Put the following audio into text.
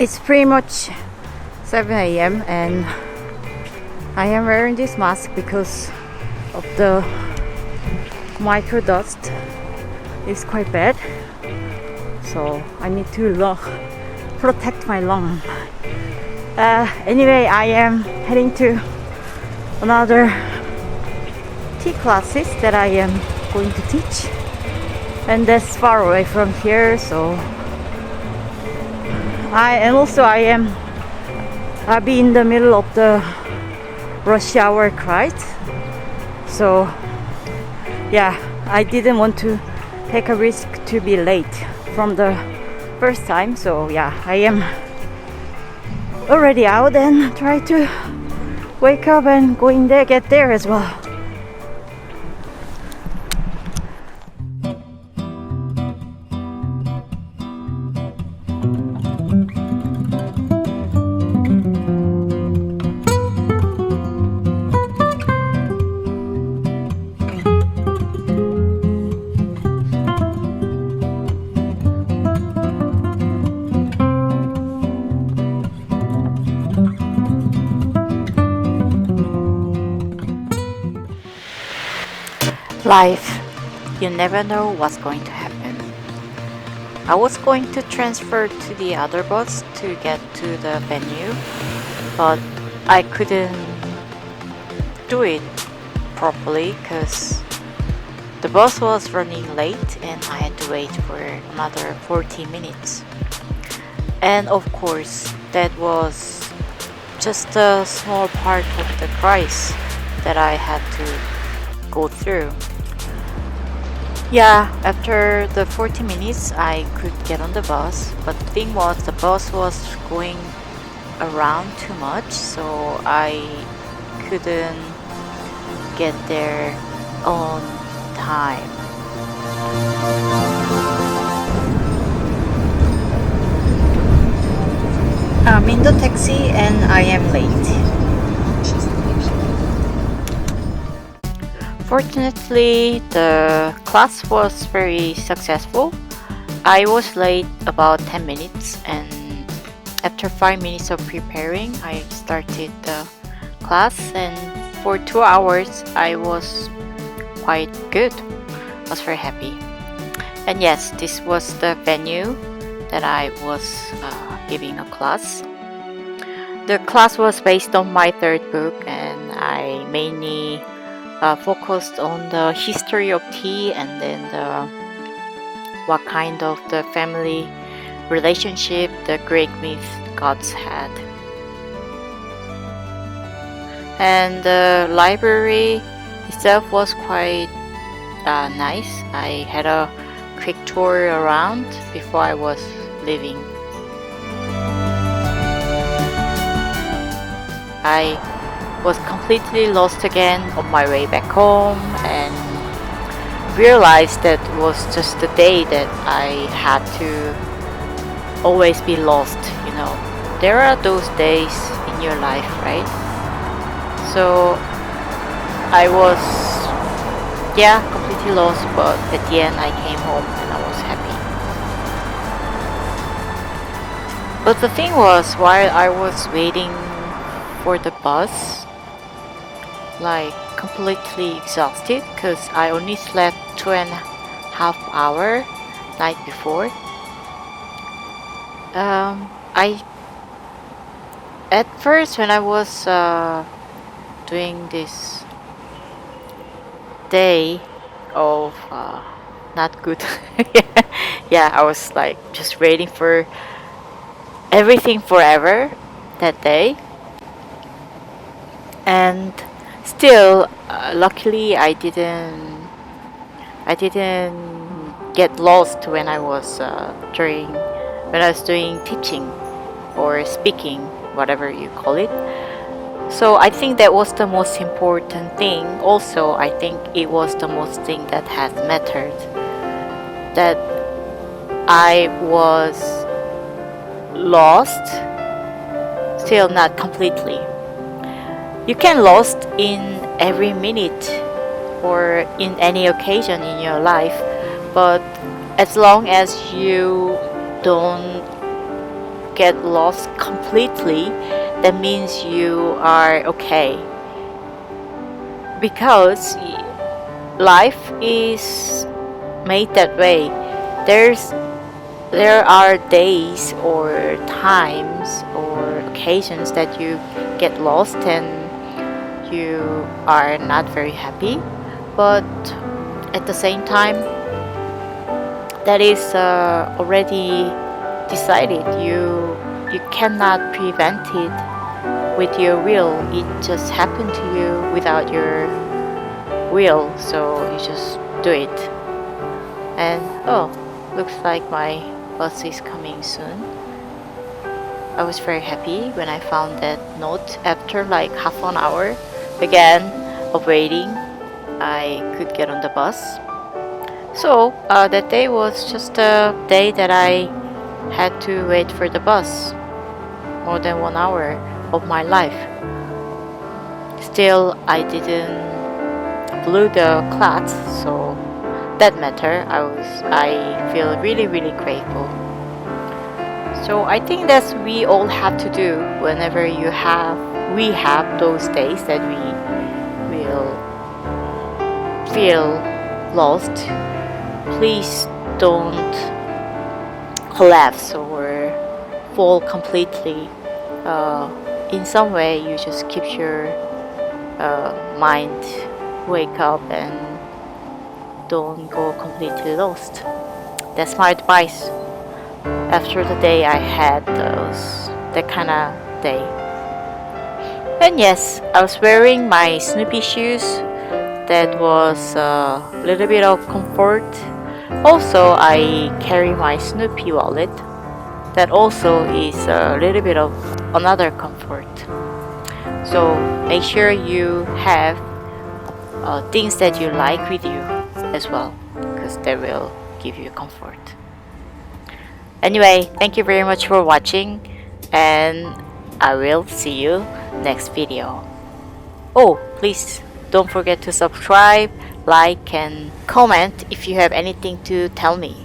It's pretty much 7 a.m. and I am wearing this mask because of the micro dust. It's quite bad, so I need to protect my lung. Anyway, I am heading to another tea classes that I am going to teach, and that's far away from here, so I'll be in the middle of the rush hour crowd. So yeah, I didn't want to take a risk to be late from the first time. So yeah, I am already out and try to wake up and get there as well. Life, you never know what's going to happen. I was going to transfer to the other bus to get to the venue, but I couldn't do it properly because the bus was running late and I had to wait for another 40 minutes. And of course, that was just a small part of the price that I had to go through. Yeah, after the 40 minutes I could get on the bus, but the thing was the bus was going around too much, so I couldn't get there on time. I'm in the taxi and I am late. Fortunately, the class was very successful. I was late about 10 minutes, and after 5 minutes of preparing, I started the class, and for 2 hours I was quite good. I was very happy. And yes, this was the venue that I was giving a class. The class was based on my third book, and I mainly focused on the history of tea and then what kind of the family relationship the Greek myth gods had. And the library itself was quite nice. I had a quick tour around before I was leaving. I was completely lost again on my way back home and realized that it was just the day that I had to always be lost, you know. There are those days in your life, right? So I was, completely lost, but at the end I came home and I was happy. But the thing was, while I was waiting for the bus, like completely exhausted because I only slept 2.5 hours night before. I at first when I was doing this day of not good, I was like just waiting for everything forever that day, and still, luckily I didn't get lost when I was doing teaching or speaking, whatever you call it. So I think that was the most important thing. Also, I think it was the most thing that has mattered, that I was lost, still not completely. You can lost in every minute or in any occasion in your life, but as long as you don't get lost completely, that means you are okay. Because life is made that way. There are days or times or occasions that you get lost and you are not very happy, but at the same time, that is already decided. You cannot prevent it with your will. It just happened to you without your will, so you just do it. And oh, looks like my bus is coming soon. I was very happy when I found that note after like half an hour again of waiting. I could get on the bus. So that day was just a day that I had to wait for the bus more than 1 hour of my life. Still, I didn't blew the class, so that matter. I feel really grateful. So I think that's we all have to do whenever we have those days that we will feel lost. Please don't collapse or fall completely. In some way, you just keep your mind wake up and don't go completely lost. That's my advice after the day I had that kind of day. And yes, I was wearing my Snoopy shoes. That was a little bit of comfort. Also, I carry my Snoopy wallet. That also is a little bit of another comfort. So make sure you have things that you like with you as well, because they will give you comfort. Anyway, thank you very much for watching, and I will see you next video. Oh, please don't forget to subscribe, like, and comment if you have anything to tell me.